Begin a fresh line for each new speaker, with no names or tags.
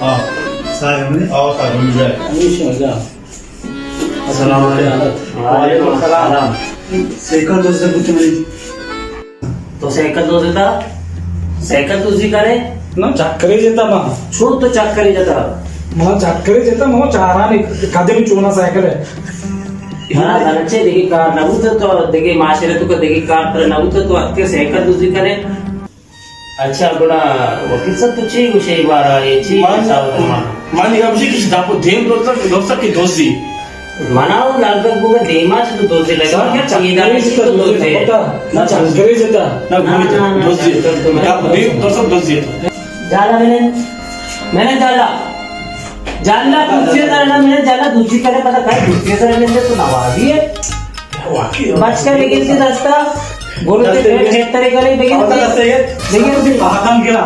हाँ
साहेब
आओ साहब मिल जाए
अस्सलाम वालेकुम
सलाम
साइकिल तो से कुछ नहीं
तो सायकल तो देता सायकल तुझी करे
ना चक्कर येता मग
छोड तो चक्कर जाता
मला चक्कर येता मग चारा नाही कधी मी चोना सायकल आहे
हाँ घरचे देखी कार नव्हतं तो देखी माशेरे तुका देखी कार तर नव्हतं तो अत्य सायकल तुझी करे अच्छा गुणा वकीलचा तुझी विषयी बारा याची
मान लिया मुझे किसी दापो देम दोस्त की दोस्ती
मनाव लागत बुगा देमाच तू दोषी लगे क्या चाहिए दाने तो दोषी
ना चक्कर येता
ना घूमी दोस्ती दापो देम दोस्त दोस्ती
जाला मैंने जाला दूसरे तरह मैंने जाला दूसरी तरह पता काय दूसरी तरह मैंने तो नवाजी है बच कर लेकिन से रास्ता बोलते हैं खेत तरह करे लेकिन
पता है ये
लेकिन
काम केला